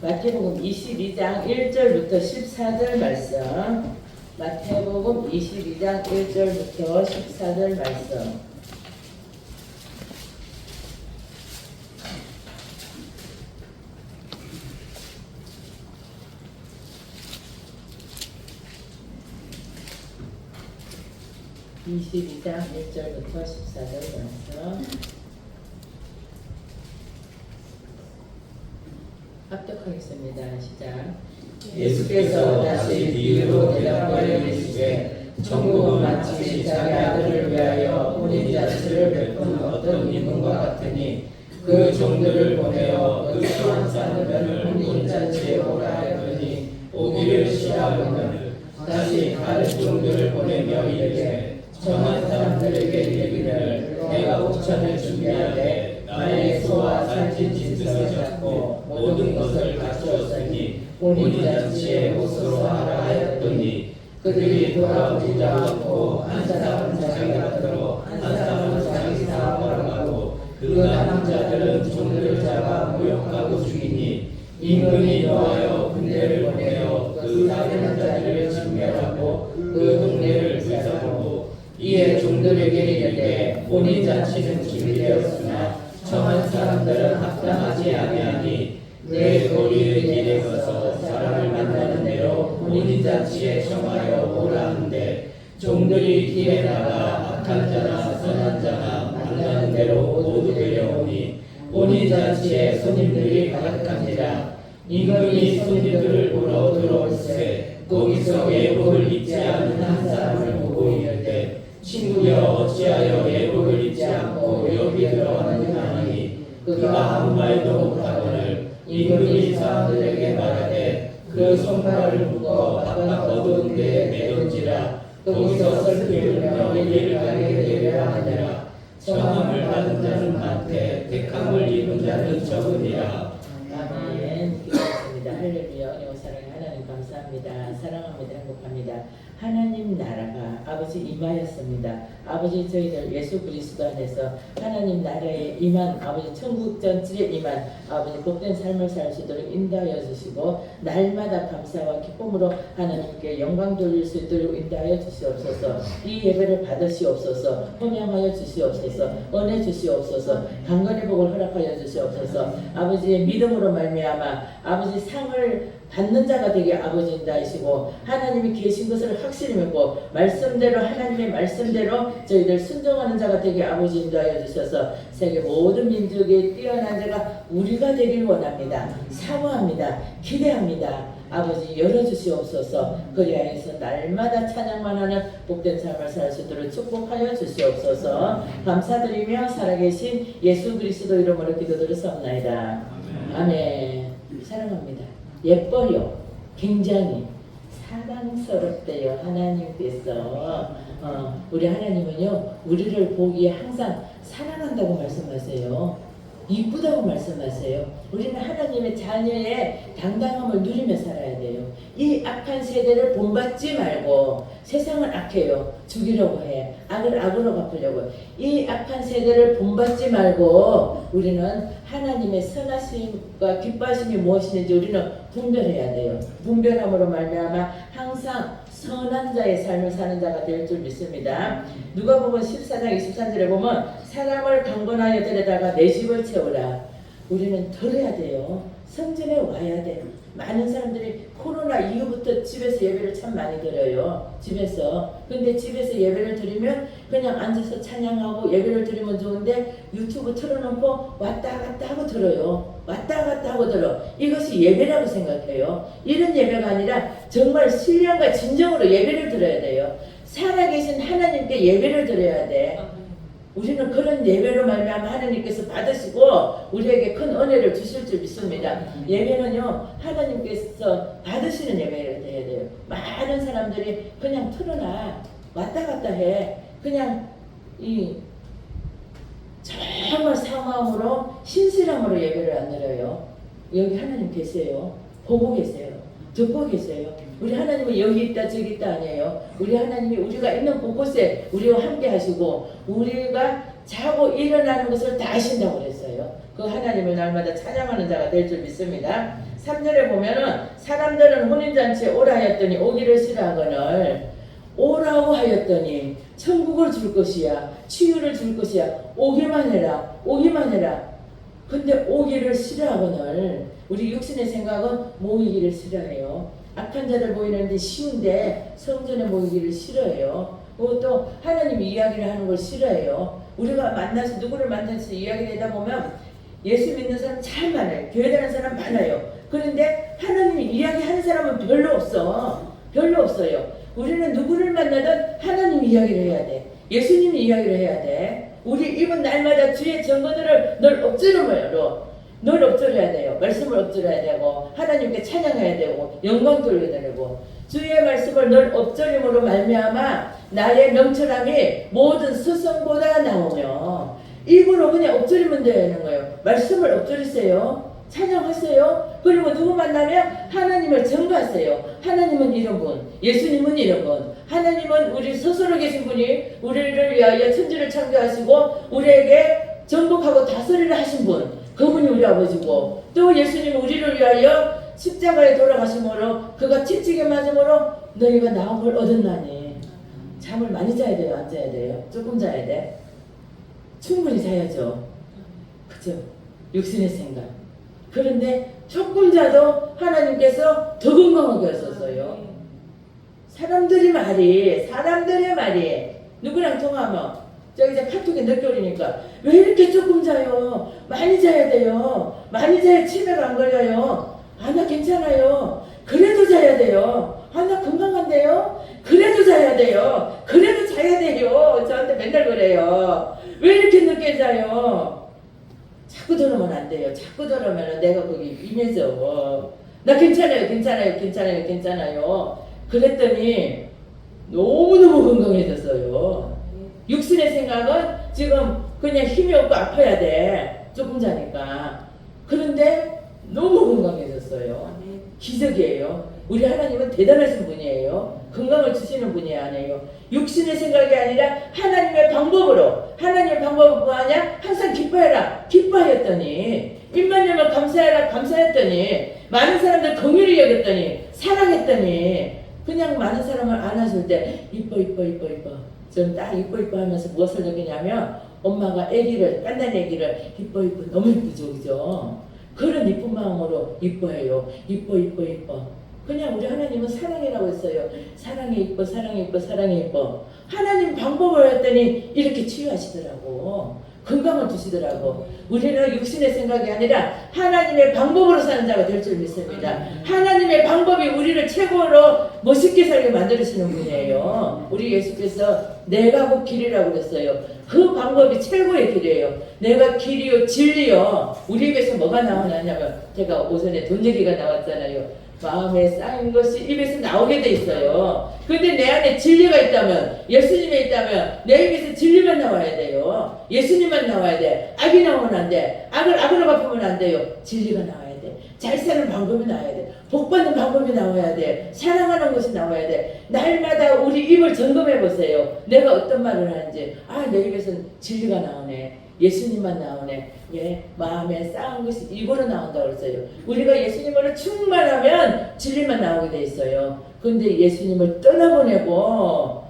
마태복음 22장 1절부터 14절 말씀. 마태복음 22장 1절부터 14절 말씀. (22장 1절부터 14절) 말씀 합독하겠습니다. 시작. 예수께서 다시 비유로 대답하여 이르시되 천국은 마치 자기 아들을 위하여 혼인잔치를 베푼 어떤 인문과 같으니 그 종들을 보내어 그 처한 사람을 혼인잔치에 오라 하더니 오기를 싫어하거늘 다시 다른 종들을 보내며 이르되 청한 사람들에게 이르기를 내가 옥천을 준비하되 나의 소와 살찐 짐승을 잡고 모든 것을 갖추었으니 혼인잔치에 옷으로 하라 하였더니 그들이 돌아오지 않고 한 사람은 자기 밭으로 한 사람은 자기 사업하러 가고 그 남은 자들은 종들을 잡아 모욕하고 죽이니 임금이 노하여 군대를 보내어 그 사는 자들을 진멸하고 그 동네를 불살르고 이에 종들에게 이르되 혼인잔치는 준비되었으나 청한 사람들은 합당하지 아니하니 내 도리의 길에 서서 사람을 만나는 대로 혼인잔치에 청하여 오라 하는데 종들이 길에 나가 악한 자나 선한 자나 만나는 대로 모두 데려오니 혼인잔치에 손님들이 가득한지라 임금이 손님들을 보러 들어올세 거기서 예복을 입지 않은 한 사람을 보고 이르되 친구여 어찌하여 예복을 입지 않고 여기 들어왔느냐 하니 그가 아무 말도 못하거늘 임금이 사람들에게 말하되 그 손발을 묶어 바깥 어두운 데에 내던지라 거기서 슬피 울며 이를 가게 되리라 하니라. 청함을 받은 자는 많되 택함을 입은 자는 적으니라. 아멘. 기도하겠습니다. 할렐루야. 영 사랑의 하나님 감사합니다. 사랑합니다. 행복합니다. 하나님 나라가 아버지 임하였습니다. 아버지 저희들 예수 그리스도 안에서 하나님 나라에 임한 아버지 천국 전체에 임한 아버지 복된 삶을 살 수 있도록 인도하여 주시고 날마다 감사와 기쁨으로 하나님께 영광 돌릴 수 있도록 인도하여 주시옵소서. 이 예배를 받으시옵소서. 호명하여 주시옵소서. 은혜 주시옵소서. 강건의 복을 허락하여 주시옵소서. 아버지의 믿음으로 말미암아 아버지 상을 받는 자가 되게 아버지 인도하시고 하나님이 계신 것을 확실히 믿고 말씀대로 하나님의 말씀대로 저희들 순종하는 자가 되게 아버지 인도하여 주셔서 세계 모든 민족에 뛰어난 자가 우리가 되길 원합니다. 사모합니다. 기대합니다. 아버지 열어주시옵소서. 그리하여서 날마다 찬양만 하는 복된 삶을 살 수 있도록 축복하여 주시옵소서. 감사드리며 살아계신 예수 그리스도 이름으로 기도드렸사옵나이다. 아멘. 사랑합니다. 예뻐요. 굉장히 사랑스럽대요. 하나님께서 우리 하나님은요 우리를 보기에 항상 사랑한다고 말씀하세요. 이쁘다고 말씀하세요. 우리는 하나님의 자녀의 당당함을 누리며 살아야 돼요. 이 악한 세대를 본받지 말고 세상은 악해요. 죽이려고 해. 악을 악으로 갚으려고. 이 악한 세대를 본받지 말고 우리는 하나님의 선하심과 기뻐하심이 무엇이는지 우리는 분별해야 돼요. 분별함으로 말미암아 항상 선한 자의 삶을 사는 자가 될 줄 믿습니다. 누가복음 14장 23절에 보면 사람을 강권하여 데려다가 내 집을 채우라. 우리는 들어야 돼요. 성전에 와야 돼요. 많은 사람들이 코로나 이후부터 집에서 예배를 참 많이 드려요. 집에서. 근데 집에서 예배를 드리면 그냥 앉아서 찬양하고 예배를 드리면 좋은데 유튜브 틀어놓고 왔다 갔다 하고 들어요. 왔다 갔다 하고 들어. 이것이 예배라고 생각해요. 이런 예배가 아니라 정말 신령과 진정으로 예배를 드려야 돼요. 살아계신 하나님께 예배를 드려야 돼. 우리는 그런 예배로 말미암아 하나님께서 받으시고 우리에게 큰 은혜를 주실 줄 믿습니다. 예배는요 하나님께서 받으시는 예배가 돼야 돼요. 많은 사람들이 그냥 틀어놔 왔다 갔다 해. 그냥 이 정말 사마음으로 신실함으로 예배를 안 드려요. 여기 하나님 계세요. 보고 계세요. 듣고 계세요. 우리 하나님은 여기 있다 저기 있다 아니에요. 우리 하나님이 우리가 있는 곳곳에 우리와 함께 하시고 우리가 자고 일어나는 것을 다 하신다고 그랬어요. 그 하나님을 날마다 찬양하는 자가 될 줄 믿습니다. 3절에 보면은 사람들은 혼인잔치에 오라 하였더니 오기를 싫어하거늘 오라고 하였더니 천국을 줄 것이야, 치유를 줄 것이야, 오기만 해라, 오기만 해라. 근데 오기를 싫어하거늘 우리 육신의 생각은 모이기를 싫어해요. 악한 자들 모이는데 쉬운데 성전에 모이기를 싫어해요. 그것도 하나님 이야기를 하는 걸 싫어해요. 우리가 만나서 누구를 만나서 이야기를 하다 보면 예수 믿는 사람 잘 많아요. 교회 다니는 사람 많아요. 그런데 하나님이 이야기하는 사람은 별로 없어. 별로 없어요. 우리는 누구를 만나든 하나님 이야기를 해야 돼. 예수님 이야기를 해야 돼. 우리 입은 날마다 주의 증거들을 늘 엎드려요. 늘 엎드려야 돼요. 말씀을 엎드려야 되고 하나님께 찬양해야 되고 영광 돌려야 되고 주의 말씀을 늘 엎드림으로 말미암아 나의 명철함이 모든 스승보다 나오며 입으로 그냥 엎드리면 되는 거예요. 말씀을 엎드리세요. 찬양하세요. 그리고 누구 만나면 하나님을 증거하세요. 하나님은 이런 분, 예수님은 이런 분, 하나님은 우리 스스로 계신 분이 우리를 위하여 천지를 창조하시고 우리에게 정복하고 다스리를 하신 분, 그분이 우리 아버지고 또 예수님은 우리를 위하여 십자가에 돌아가심으로 그가 채찍에 맞음으로 너희가 나음을 얻었나니. 잠을 많이 자야 돼요? 안 자야 돼요? 조금 자야 돼? 충분히 자야죠. 그죠? 육신의 생각. 그런데 조금 자도 하나님께서 더 건강하게 하셨어요. 사람들의 말이 누구랑 통하면 저기 이제 카톡에 늦게 오니까 왜 이렇게 조금 자요? 많이 자야 돼요. 많이 자야 치매가 안 걸려요. 아, 나 괜찮아요. 그래도 자야 돼요. 아, 나 건강한데요. 그래도 자야 돼요. 그래도 자야 돼요. 저한테 맨날 그래요. 왜 이렇게 늦게 자요? 자꾸 들으면 안 돼요. 자꾸 들으면 내가 거기 임해져. 나 괜찮아요. 그랬더니 너무너무 건강해졌어요. 육신의 생각은 지금 그냥 힘이 없고 아파야 돼. 조금 자니까. 그런데 너무 건강해졌어요. 기적이에요. 우리 하나님은 대단하신 분이에요. 건강을 주시는 분이 아니에요. 육신의 생각이 아니라 하나님의 방법으로. 하나님의 방법은 뭐하냐? 항상 기뻐해라. 기뻐하였더니 입만 열면 감사해라. 감사했더니 많은 사람들 긍휼히 여겼더니 사랑했더니 그냥 많은 사람을 안아줄 때 이뻐. 저는 딱 이뻐 하면서 무엇을 느끼냐면 엄마가 깐난 애기를 이뻐 너무 이쁘죠, 그죠? 그런 이쁜 마음으로 이뻐해요. 이뻐. 그냥 우리 하나님은 사랑이라고 했어요. 사랑이 이뻐. 하나님 방법을 했더니 이렇게 치유하시더라고. 건강을 주시더라고. 우리는 육신의 생각이 아니라 하나님의 방법으로 사는 자가 될 줄 믿습니다. 하나님의 방법이 우리를 최고로 멋있게 살게 만들으시는 분이에요. 우리 예수께서 내가 곧 길이라고 그랬어요. 그 방법이 최고의 길이에요. 내가 길이요 진리요. 우리 입에서 뭐가 나오냐면 제가 오전에 돈 얘기가 나왔잖아요. 마음에 쌓인 것이 입에서 나오게 돼 있어요. 근데 내 안에 진리가 있다면, 예수님이 있다면 내 입에서 진리만 나와야 돼요. 예수님만 나와야 돼. 악이 나오면 안 돼. 악으로 갚으면 안 돼요. 진리가 나와야 돼. 잘 사는 방법이 나와야 돼. 복 받는 방법이 나와야 돼. 사랑하는 것이 나와야 돼. 날마다 우리 입을 점검해 보세요. 내가 어떤 말을 하는지. 아, 내 입에서는 진리가 나오네. 예수님만 나오네. 예, 마음에 쌓은 것이 입으로 나온다고 그랬어요. 우리가 예수님으로 충만하면 진리만 나오게 돼 있어요. 그런데 예수님을 떠나보내고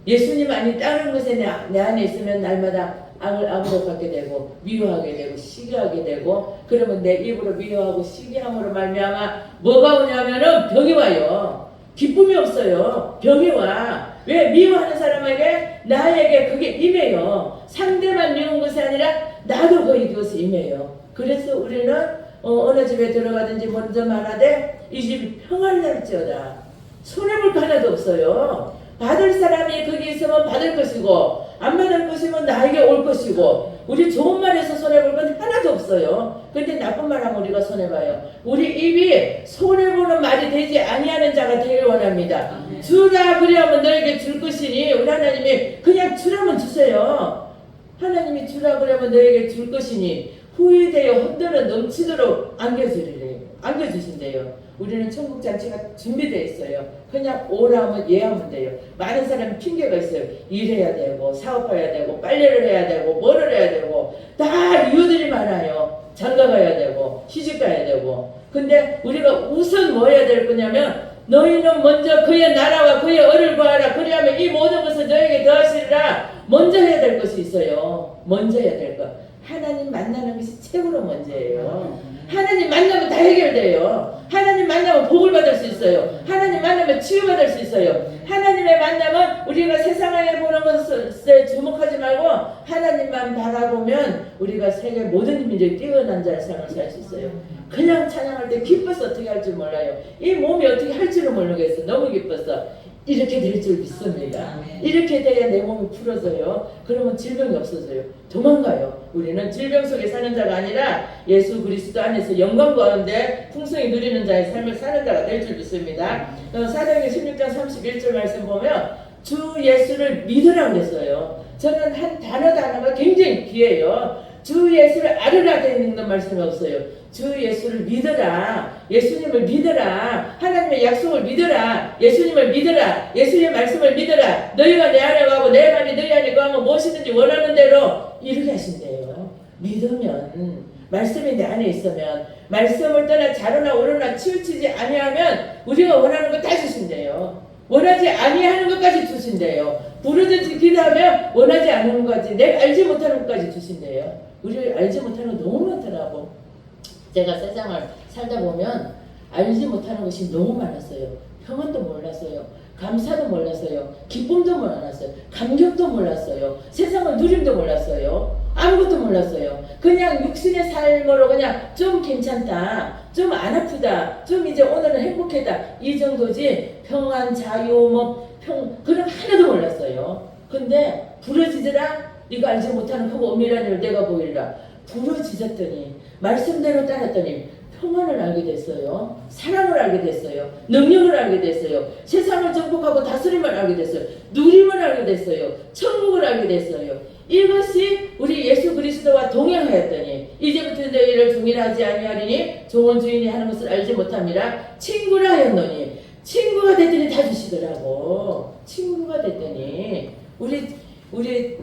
예수님 아닌 다른 것에 내 안에 있으면 날마다 악으로 갖게 되고 미워하게 되고 시기하게 되고 그러면 내 입으로 미워하고 시기함으로 말미암아 뭐가 오냐면은 병이 와요. 기쁨이 없어요. 병이 와. 왜? 미워하는 사람에게 나에게 그게 임해요. 상대만 미운 것이 아니라 나도 그것이 임해요. 그래서 우리는 어느 집에 들어가든지 먼저 말하되 이 집이 평안을 날지어다. 손해볼 거 하나도 없어요. 받을 사람이 거기 있으면 받을 것이고 안 받을 것이면 나에게 올 것이고 우리 좋은 말에서 손해볼 건 하나도 없어요. 근데 나쁜 말하면 우리가 손해봐요. 우리 입이 손해보는 말이 되지 아니하는 자가 되길 원합니다. 주라 그리하면 너에게 줄 것이니 우리 하나님이 그냥 주라면 주세요. 하나님이 주라 그러면 너에게 줄 것이니 후회되어 흔들어 넘치도록 안겨주신대요. 우리는 천국 잔치가 준비되어 있어요. 그냥 오라 하면 예 하면 돼요. 많은 사람이 핑계가 있어요. 일해야 되고 사업해야 되고 빨래를 해야 되고 뭐를 해야 되고 다 이유들이 많아요. 장가 가야 되고 시집 가야 되고. 근데 우리가 우선 뭐 해야 될 거냐면 너희는 먼저 그의 나라와 그의 의를 구하라. 그리하면 이 모든 것을 너에게 더하시리라. 먼저 해야 될 것이 있어요. 먼저 해야 될 것. 하나님 만나는 것이 최고로 먼저예요. 하나님 만나면 다 해결돼요. 하나님 만나면 복을 받을 수 있어요. 하나님 만나면 치유받을 수 있어요. 하나님의 만남은 우리가 세상에 보는 것에 주목하지 말고 하나님만 바라보면 우리가 세계 모든 민족이 뛰어난 자의 삶을 살 수 있어요. 그냥 찬양할 때 기뻐서 어떻게 할 줄 몰라요. 이 몸이 어떻게 할 줄을 모르겠어. 너무 기뻐서. 이렇게 될 줄 믿습니다. 이렇게 돼야 내 몸이 풀어져요. 그러면 질병이 없어져요. 도망가요. 우리는 질병 속에 사는 자가 아니라 예수 그리스도 안에서 영광 가운데 풍성히 누리는 자의 삶을 사는 자가 될 줄 믿습니다. 사도행전 16장 31절 말씀 보면 주 예수를 믿으라고 그랬어요. 저는 한 단어가 굉장히 귀해요. 주 예수를 알으라 되어 있는 말씀이 없어요. 주 예수를 믿어라. 예수님을 믿어라. 하나님의 약속을 믿어라. 예수님을 믿어라. 예수님의 말씀을 믿어라. 너희가 내 안에 가고 내 말이 너희 안에 가면 무엇이든지 원하는 대로 이렇게 하신대요. 믿으면 말씀이 내 안에 있으면 말씀을 떠나 자로나 오르나 치우치지 아니하면 우리가 원하는 거 다 주신대요. 원하지 아니하는 것까지 주신대요. 부르듯이 기도하면 원하지 않는 것까지 내가 알지 못하는 것까지 주신대요. 우리 알지 못하는 거 너무 많더라고. 제가 세상을 살다 보면 알지 못하는 것이 너무 많았어요. 평안도 몰랐어요. 감사도 몰랐어요. 기쁨도 몰랐어요. 감격도 몰랐어요. 세상을 누림도 몰랐어요. 아무것도 몰랐어요. 그냥 육신의 삶으로 그냥 좀 괜찮다, 좀 안 아프다, 좀 이제 오늘은 행복하다 이 정도지 평안, 자유, 그런 하나도 몰랐어요. 근데 부러지더라. 네가 알지 못하는 크고 엄밀한 일을 내가 보이리라. 부러지셨더니 말씀대로 따랐더니 평안을 알게 됐어요. 사랑을 알게 됐어요. 능력을 알게 됐어요. 세상을 정복하고 다스림을 알게 됐어요. 누림을 알게 됐어요. 천국을 알게 됐어요. 이것이 우리 예수 그리스도와 동행하였더니 이제부터 너희를 종이라 하지 아니하리니 종은 주인이 하는 것을 알지 못함이라. 친구라 하였노니 친구가 됐더니 다 주시더라고. 친구가 됐더니 우리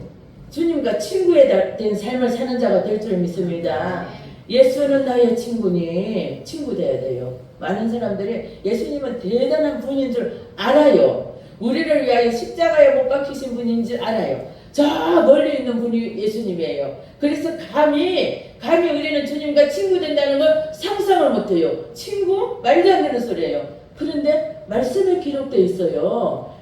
주님과 친구에 된 삶을 사는 자가 될 줄 믿습니다. 예수는 나의 친구니 친구 돼야 돼요. 많은 사람들이 예수님은 대단한 분인 줄 알아요. 우리를 위하여 십자가에 못 박히신 분인 줄 알아요. 저 멀리 있는 분이 예수님이에요. 그래서 감히 우리는 주님과 친구 된다는 걸 상상을 못해요. 친구? 말도 안 되는 소리예요. 그런데 말씀에 기록되어 있어요.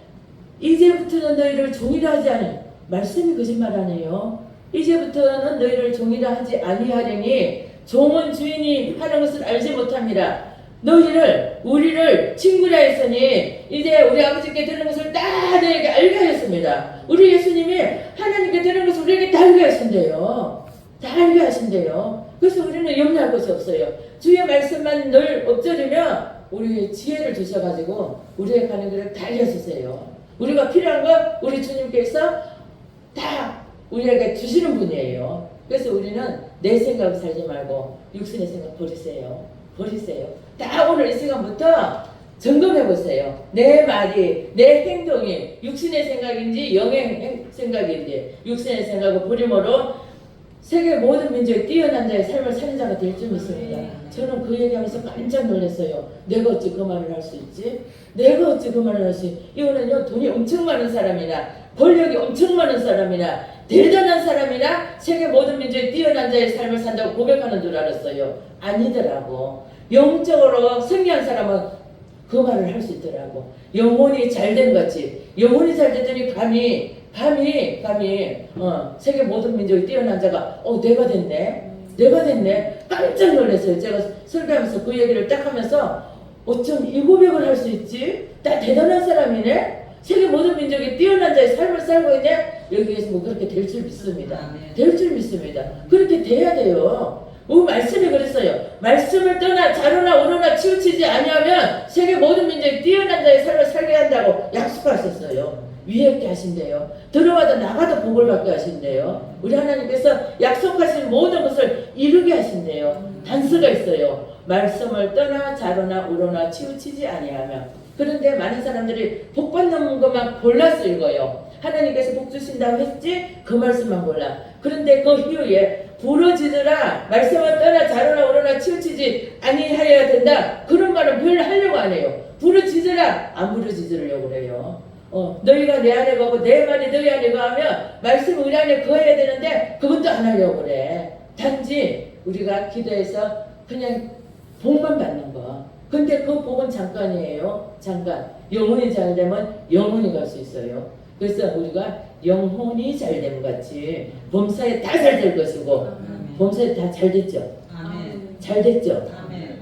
이제부터는 너희를 종이라 하지 않으니. 말씀이 거짓말하네요. 이제부터는 너희를 종이라 하지 아니하려니 종은 주인이 하는 것을 알지 못함이라. 우리를 친구라 했으니 이제 우리 아버지께 드는 것을 다 너에게 알게 하였습니다. 우리 예수님이 하나님께 드는 것을 우리에게 다 알게 하신대요. 다 알게 하신대요. 그래서 우리는 염려할 것이 없어요. 주의 말씀만 늘 엎드리면 우리의 지혜를 주셔가지고 우리의 가는 길을 다 알려주세요. 우리가 필요한 거 우리 주님께서 다 우리에게 주시는 분이에요. 그래서 우리는 내 생각 살지 말고 육신의 생각 버리세요. 다 오늘 이 시간부터 점검해 보세요. 내 말이, 내 행동이 육신의 생각인지 영의 생각인지 육신의 생각을 버림으로 세계 모든 민족의 뛰어난 자의 삶을 사는 자가 될 줄 믿습니다. 저는 그 얘기하면서 깜짝 놀랐어요. 내가 어찌 그 말을 할 수 있지? 이거는요, 돈이 엄청 많은 사람이나 권력이 엄청 많은 사람이나 대단한 사람이나 세계 모든 민족의 뛰어난 자의 삶을 산다고 고백하는 줄 알았어요. 아니더라고. 영적으로 승리한 사람은 그 말을 할 수 있더라고. 영혼이 잘된 거지. 영혼이 잘 됐더니 감히 세계 모든 민족이 뛰어난 자가 내가 됐네 깜짝 놀랐어요. 제가 설교하면서 그 얘기를 딱 하면서 어쩜 이 고백을 할 수 있지? 나 대단한 사람이네? 세계 모든 민족이 뛰어난 자의 삶을 살고 있네? 여기에서 뭐 그렇게 될 줄 믿습니다. 될 줄 믿습니다. 그렇게 돼야 돼요. 말씀이 그랬어요. 말씀을 떠나 자로나 오르나 치우치지 아니하면 세계 모든 민족이 뛰어난 자의 삶을 살게 한다고 약속하셨어요. 위에 있게 하신대요. 들어와도 나가도 복을 받게 하신대요. 우리 하나님께서 약속하신 모든 것을 이루게 하신대요. 단서가 있어요. 말씀을 떠나 자로나 오르나 치우치지 아니하면. 그런데 많은 사람들이 복 받는 것만 골라서 읽어요. 하나님께서 복 주신다고 했지? 그 말씀만 몰라. 그런데 그 이후에 부러지더라 말씀을 떠나 자로나 오로나 치우치지 아니하여야 된다. 그런 말은 별로 하려고 안 해요. 부러지더라 안 부러지더라고 그래요. 너희가 내 안에 거고 내 말이 너희 안에 거하면 말씀 우리 안에 거해야 되는데 그것도 안 하려고 그래. 단지 우리가 기도해서 그냥 복만 받는 거. 근데 그 복은 잠깐이에요. 잠깐. 영혼이 잘 되면 영혼이 갈 수 있어요. 그래서 우리가 영혼이 잘 됨 같이 범사에 다 잘 될 것이고 범사에 다 잘 됐죠. 아멘. 잘 됐죠. 아멘.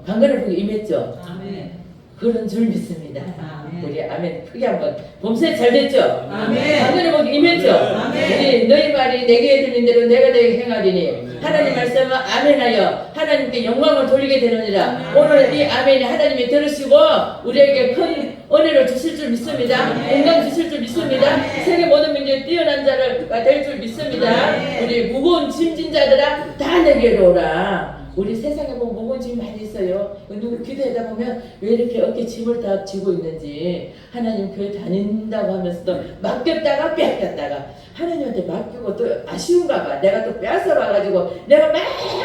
강건의 복이 임했죠. 아멘. 그런 줄 믿습니다. 아멘. 우리 아멘 크게 한번. 범사에 잘 됐죠. 아멘. 강건의 복이 임했죠. 아멘. 우리 너희 말이 내게 들린 대로 내가 너희 행하리니 아멘. 하나님 말씀은 아멘하여 하나님께 영광을 돌리게 되느니라. 아멘. 오늘 이 아멘이 하나님이 들으시고 우리에게 큰 은혜를 주실 줄 믿습니다. 아멘. 건강 주실 줄 믿습니다. 아멘. 세계 모든 민족에 뛰어난 자가 될 줄 믿습니다. 아멘. 우리 무거운 짐진 자들아 다 내게로 오라. 우리 세상에 뭐 무거운 짐 많이 있어요. 누구 기도하다 보면 왜 이렇게 어깨 짐을 다 지고 있는지. 하나님 교회 다닌다고 하면서도 맡겼다가 뺏겼다가 하나님한테 맡기고 또 아쉬운가 봐. 내가 또 뺏어 와가지고 내가 막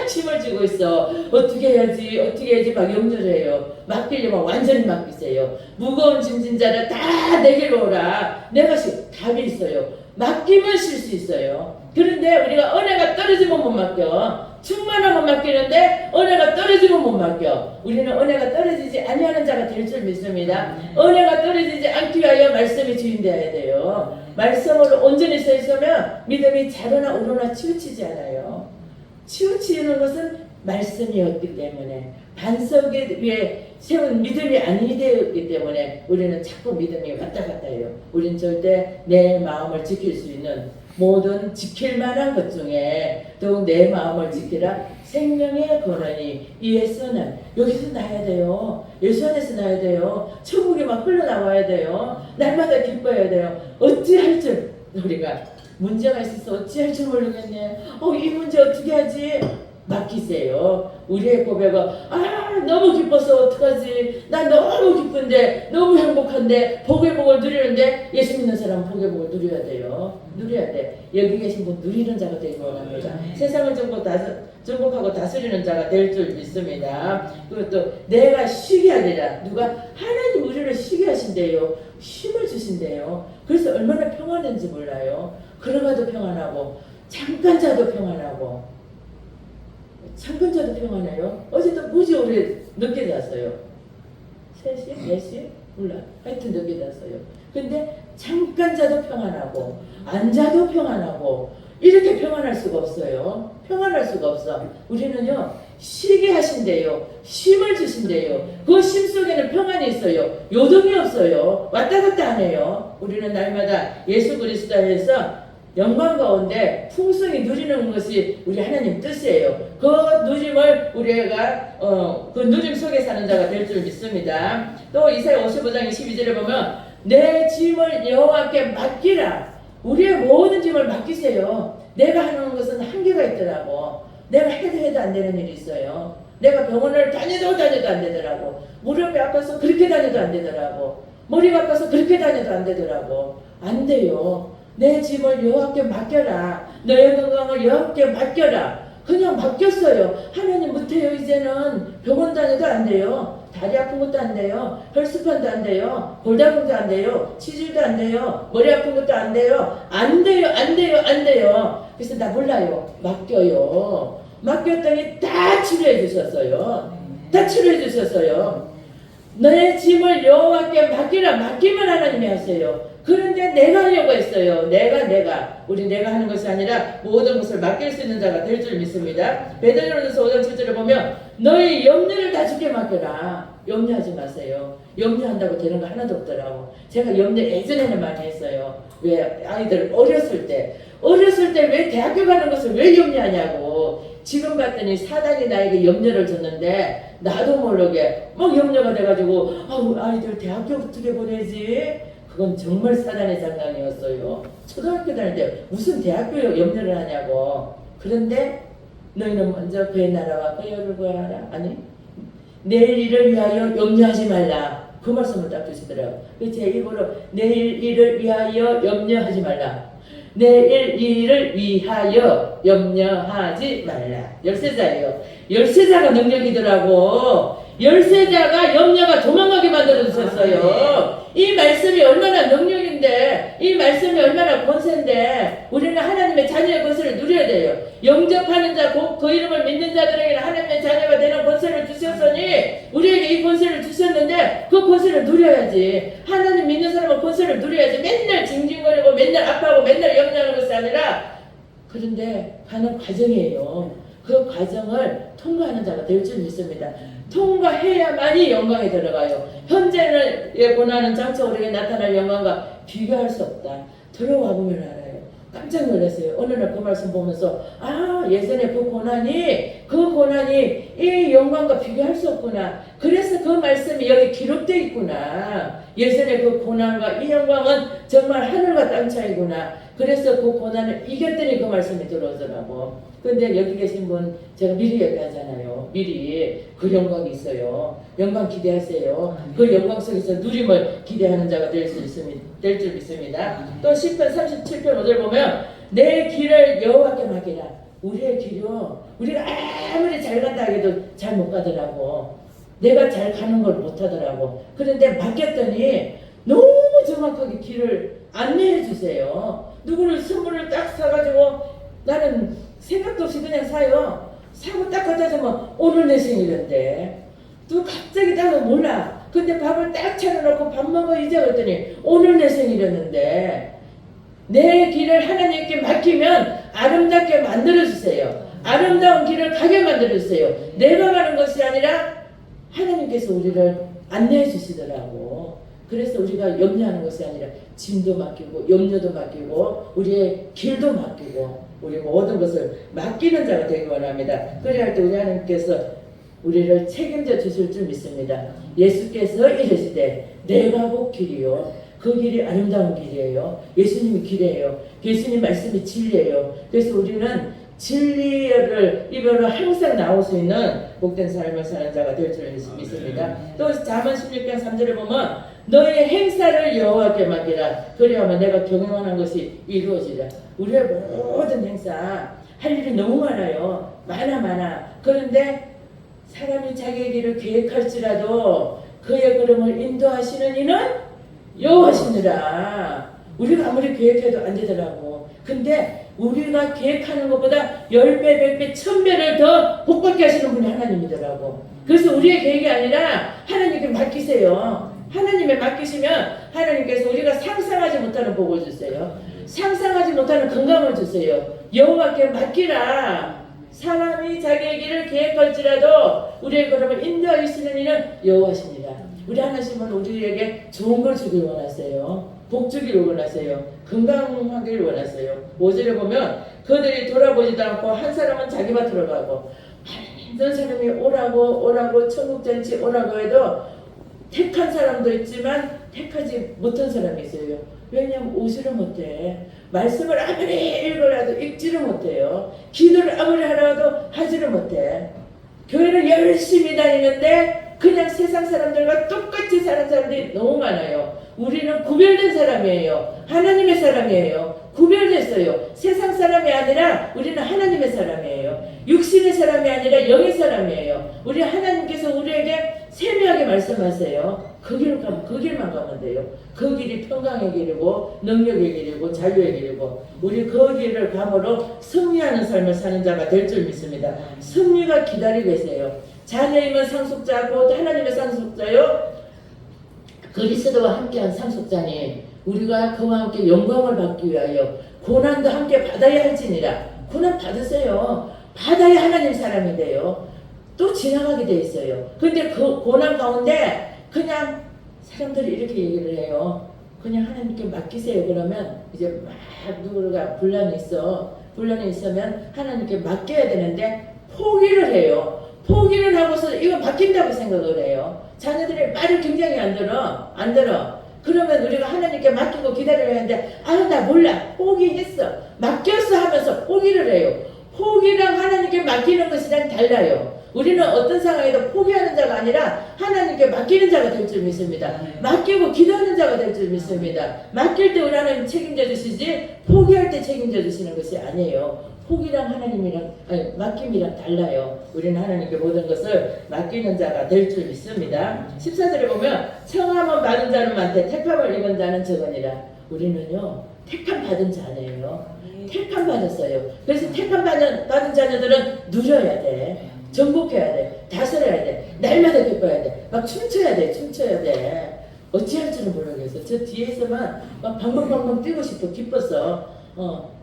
짐을 지고 있어. 어떻게 해야지 막 염려를 해요. 맡기려면 완전히 맡기세요. 무거운 짐진 자를 다 내게로 오라. 내가 답이 있어요. 맡기면 쉴 수 있어요. 그런데 우리가 은혜가 떨어지면 못 맡겨. 충만하면 맡기는데 은혜가 떨어지면 못 맡겨. 우리는 은혜가 떨어지지 아니하는 자가 될 줄 믿습니다. 은혜가 떨어지지 않기 위하여 말씀이 주인되어야 돼요. 말씀으로 온전히 서 있으면 믿음이 자로나 오로나 치우치지 않아요. 치우치는 것은 말씀이었기 때문에 반석 위에 세운 믿음이 아니 되었기 때문에 우리는 자꾸 믿음이 왔다 갔다 해요. 우리는 절대 내 마음을 지킬 수 있는 모든 지킬 만한 것 중에 더욱 내 마음을 지키라 생명의 권한이 이 예수는 여기서 나야 돼요. 예수 안에서 나야 돼요. 천국이 막 흘러나와야 돼요. 날마다 기뻐해야 돼요. 어찌할 줄 우리가 문제가 있어서 어찌할 줄 모르겠네. 이 문제 어떻게 하지? 맡기세요. 우리의 고백은 너무 기뻐서 어떡하지? 난 너무 기쁜데 너무 행복한데 복의 복을 누리는데 예수 믿는 사람은 복의 복을 누려야 돼요. 누려야 돼. 여기 계신 분 누리는 자가 되기 원합니다. 세상을 정복하고 다스리는 자가 될 줄 믿습니다. 그것도 내가 쉬게 하리라. 누가? 하나님 우리를 쉬게 하신대요. 쉼을 주신대요. 그래서 얼마나 평안한지 몰라요. 걸어가도 평안하고 잠깐 자도 평안하고 잠깐 자도 평안해요. 어제도 무지 오래 늦게 잤어요. 3시? 4시? 몰라. 하여튼 늦게 잤어요. 근데 잠깐 자도 평안하고 안 자도 평안하고 이렇게 평안할 수가 없어요. 평안할 수가 없어. 우리는요. 쉬게 하신대요. 쉼을 주신대요. 그 쉼 속에는 평안이 있어요. 요동이 없어요. 왔다 갔다 안 해요. 우리는 날마다 예수 그리스도 안에서 영광 가운데 풍성히 누리는 것이 우리 하나님 뜻이에요. 그 누림을 우리가 그 누림 속에 사는 자가 될 줄 믿습니다. 또 이사야 55장 22절에 보면 내 짐을 여호와께 맡기라. 우리의 모든 짐을 맡기세요. 내가 하는 것은 한계가 있더라고. 내가 해도 안 되는 일이 있어요. 내가 병원을 다녀도 안 되더라고. 무릎이 아파서 그렇게 다녀도 안 되더라고. 머리가 아파서 그렇게 다녀도 안 되더라고. 안 돼요. 내 짐을 여호와께 맡겨라. 너의 건강을 여호와께 맡겨라. 그냥 맡겼어요. 하나님 못해요. 이제는 병원 다녀도 안 돼요. 다리 아픈 것도 안 돼요. 혈수판도 안 돼요. 골다공도 안 돼요. 치질도 안 돼요. 머리 아픈 것도 안 돼요. 안 돼요. 그래서 나 몰라요. 맡겨요. 맡겼더니 다 치료해 주셨어요. 다 치료해 주셨어요. 너의 짐을 여호와께 맡기라. 맡기면 하나님이 하세요. 그런데 내가 하려고 했어요. 내가 하는 것이 아니라 모든 것을 맡길 수 있는 자가 될 줄 믿습니다. 베드로전서 5장 7절을 보면 너희 염려를 다 주께 맡겨라. 염려하지 마세요. 염려한다고 되는 거 하나도 없더라고. 제가 염려 예전에는 많이 했어요. 왜 아이들 어렸을 때 왜 대학교 가는 것을 왜 염려하냐고. 지금 봤더니 사단이 나에게 염려를 줬는데 나도 모르게 막 염려가 돼가지고 아이들 대학교 어떻게 보내지? 그건 정말 사단의 장난이었어요. 초등학교 다닐 때 무슨 대학교 염려를 하냐고. 그런데 너희는 먼저 그의 나라와 그의 의를 구하라. 아니 내일 일을 위하여 염려하지 말라. 그 말씀을 딱 주시더라고요. 제 입으로 내일 일을 위하여 염려하지 말라. 내일 일을 위하여 염려하지 말라. 열쇠자예요. 열쇠자가 능력이더라고. 열쇠자가 염려가 도망가게 만들어 주셨어요. 이 말씀이 얼마나 능력인데, 이 말씀이 얼마나 권세인데, 우리는 하나님의 자녀의 권세를 누려야 돼요. 영접하는 자, 곧 그 이름을 믿는 자들에게는 하나님의 자녀가 되는 권세를 주셨으니, 우리에게 이 권세를 주셨는데, 그 권세를 누려야지. 하나님 믿는 사람은 권세를 누려야지. 맨날 징징거리고, 맨날 아파하고, 맨날 염려하는 것이 아니라, 그런데 가는 과정이에요. 그 과정을 통과하는 자가 될 줄 믿습니다. 통과해야만이 영광에 들어가요. 현재의 고난은 장차 우리에게 나타날 영광과 비교할 수 없다. 들어와 보면 알아요. 깜짝 놀랐어요. 어느 날 그 말씀 보면서 예전에 그 고난이 이 영광과 비교할 수 없구나. 그래서 그 말씀이 여기 기록되어 있구나. 예전에 그 고난과 이 영광은 정말 하늘과 땅 차이구나. 그래서 그 고난을 이겼더니 그 말씀이 들어오더라고. 근데 여기 계신 분 제가 미리 얘기하잖아요. 미리 그 영광이 있어요. 영광 기대하세요. 그 영광 속에서 누림을 기대하는 자가 될 줄 믿습니다. 또 10편 37편 5절 보면 내 길을 여호와께 맡기라. 우리의 길이요. 우리가 아무리 잘 간다 해도 잘 못 가더라고. 내가 잘 가는 걸 못 하더라고. 그런데 맡겼더니 너무 정확하게 길을 안내해 주세요. 누구를 선물을 딱 사가지고 나는 생각도 없이 그냥 사요. 사고 딱 갖다 주면 오늘 내 생일인데 또 갑자기 나는 몰라. 근데 밥을 딱 차려놓고 밥 먹어 이제 그랬더니 오늘 내 생일이었는데 내 길을 하나님께 맡기면 아름답게 만들어주세요. 아름다운 길을 가게 만들어주세요. 내가 가는 것이 아니라 하나님께서 우리를 안내해 주시더라고. 그래서 우리가 염려하는 것이 아니라 짐도 맡기고 염려도 맡기고 우리의 길도 맡기고 우리 모든 것을 맡기는 자가 되기 원합니다. 그래야 할 때 우리 하나님께서 우리를 책임져 주실 줄 믿습니다. 예수께서 이르시되 내가 곧 길이요. 그 길이 아름다운 길이에요. 예수님이 길이에요. 예수님 말씀이 진리예요. 그래서 우리는 진리를 입으로 항상 나올 수 있는 복된 삶을 사는 자가 될 줄 믿습니다. 또 잠언 16장 3절에 보면 너의 행사를 여호와께 맡기라. 그리하면 내가 경영하는 것이 이루어지라. 우리의 모든 행사 할 일이 너무 많아요. 많아. 그런데 사람이 자기의 길을 계획할지라도 그의 걸음을 인도하시는 이는 여호와시니라. 우리가 아무리 계획해도 안 되더라고. 근데 우리가 계획하는 것보다 10배, 100배, 1000배를 더 복받게 하시는 분이 하나님이더라고. 그래서 우리의 계획이 아니라 하나님께 맡기세요. 하나님에 맡기시면 하나님께서 우리가 상상하지 못하는 복을 주세요. 상상하지 못하는 건강을 주세요. 여호와께 맡기라. 사람이 자기의 길을 계획할지라도 우리의 걸음을 인도하시는 이는 여호와시니라. 우리 하나님은 우리에게 좋은 걸 주길 원하세요. 복 주기를 원하세요. 건강하기를 원하세요. 5절에 보면 그들이 돌아보지도 않고 한 사람은 자기 밭으로 가고 많은 사람이 오라고 천국잔치 오라고 해도 택한 사람도 있지만 택하지 못한 사람이 있어요. 왜냐하면 오지를 못해. 말씀을 아무리 읽으라도 읽지를 못해요. 기도를 아무리 하라도 하지를 못해. 교회를 열심히 다니는데 그냥 세상 사람들과 똑같이 사는 사람들이 너무 많아요. 우리는 구별된 사람이에요. 하나님의 사람이에요. 구별됐어요. 세상 사람이 아니라 우리는 하나님의 사람이에요. 육신의 사람이 아니라 영의 사람이에요. 우리 하나님께서 우리에게 세밀하게 말씀하세요. 그 길만 가면 돼요. 그 길이 평강의 길이고 능력의 길이고 자유의 길이고 우리 그 길을 감으로 승리하는 삶을 사는 자가 될 줄 믿습니다. 승리가 기다리고 계세요. 자녀임은 상속자 곧 하나님의 상속자요. 그리스도와 함께한 상속자니 우리가 그와 함께 영광을 받기 위하여 고난도 함께 받아야 할지니라. 고난 받으세요. 받아야 하나님 사람이 돼요. 또 지나가게 돼 있어요. 근데 그 고난 가운데 그냥 사람들이 이렇게 얘기를 해요. 그냥 하나님께 맡기세요. 그러면 이제 막 누구가 분란이 있으면 하나님께 맡겨야 되는데 포기를 해요. 포기를 하고서 이거 맡긴다고 생각을 해요. 자녀들의 말을 굉장히 안 들어. 그러면 우리가 하나님께 맡기고 기다려야 하는데 나 몰라. 포기했어. 맡겼어 하면서 포기를 해요. 포기랑 하나님께 맡기는 것이랑 달라요. 우리는 어떤 상황에도 포기하는 자가 아니라 하나님께 맡기는 자가 될 줄 믿습니다. 맡기고 기도하는 자가 될 줄 믿습니다. 맡길 때 우리 하나님 책임져 주시지 포기할 때 책임져 주시는 것이 아니에요. 포기랑 하나님이랑 맡김이랑 달라요. 우리는 하나님께 모든 것을 맡기는 자가 될 줄 믿습니다. 14절에 보면 청함을 받은 자는 많되 택함을 입은 자는 적으니라. 우리는요 택함 받은 자네요. 택함 받았어요. 그래서 택함 받은 자녀들은 누려야 돼. 정복해야 돼. 다스려야 돼. 날마다 기뻐야 돼. 막 춤춰야 돼. 춤춰야 돼. 어찌할 줄은 모르겠어. 저 뒤에서만 막 방방방방 뛰고 싶어. 기뻐서.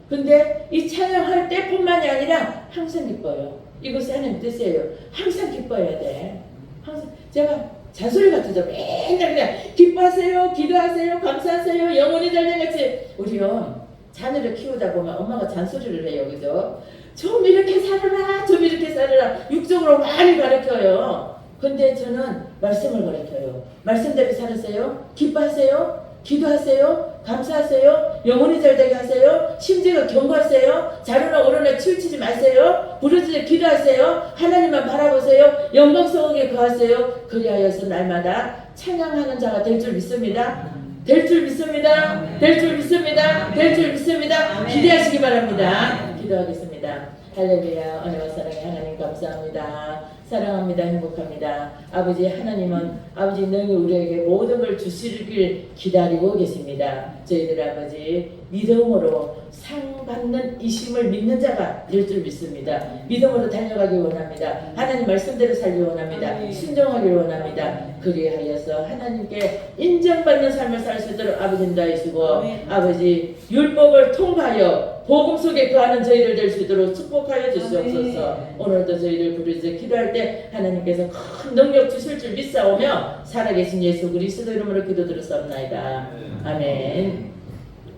근데 이 찬양할 때뿐만이 아니라 항상 기뻐요. 이것이 하나님 뜻이에요. 항상 기뻐야 돼. 항상 제가 잔소리 같으죠. 맨날 그냥 기뻐하세요, 기도하세요, 감사하세요, 영혼이 달려같이. 우리요 자녀를 키우다 보면 엄마가 잔소리를 해요, 그죠? 좀 이렇게 살아라, 좀 이렇게 살아라. 육적으로 많이 가르쳐요. 근데 저는 말씀을 가르쳐요. 말씀대로 살으세요. 기뻐하세요. 기도하세요. 감사하세요. 영혼이 잘되게 하세요. 심지어 경고하세요. 자루나 오르나 치우치지 마세요. 부르짖어 기도하세요. 하나님만 바라보세요. 영광스럽게 거하세요. 그리하여서 날마다 찬양하는 자가 될 줄 믿습니다. 될 줄 믿습니다. 될 줄 믿습니다. 될 줄 믿습니다. 기대하시기 바랍니다. 기도하겠습니다. 할렐루야. 은혜와 사랑의 하나님 감사합니다. 사랑합니다. 행복합니다. 아버지 하나님은 아버지 능히 우리에게 모든 걸 주시길 기다리고 계십니다. 저희들 아버지 믿음으로 상 받는 이 심을 믿는 자가 될 줄 믿습니다. 믿음으로 달려가기 원합니다. 하나님 말씀대로 살기 원합니다. 순종하기 원합니다. 그리하여서 하나님께 인정받는 삶을 살 수 있도록 아버지 인도하시고 아버지 율법을 통과하여 복음 속에 거하는 저희들 될 수 있도록 축복하여 주시옵소서. 오늘도 저희들 부르짖어 기도할 때 하나님께서 큰 능력 주실 줄 믿사오며 살아계신 예수 그리스도 이름으로 기도드렸사옵나이다. 아멘.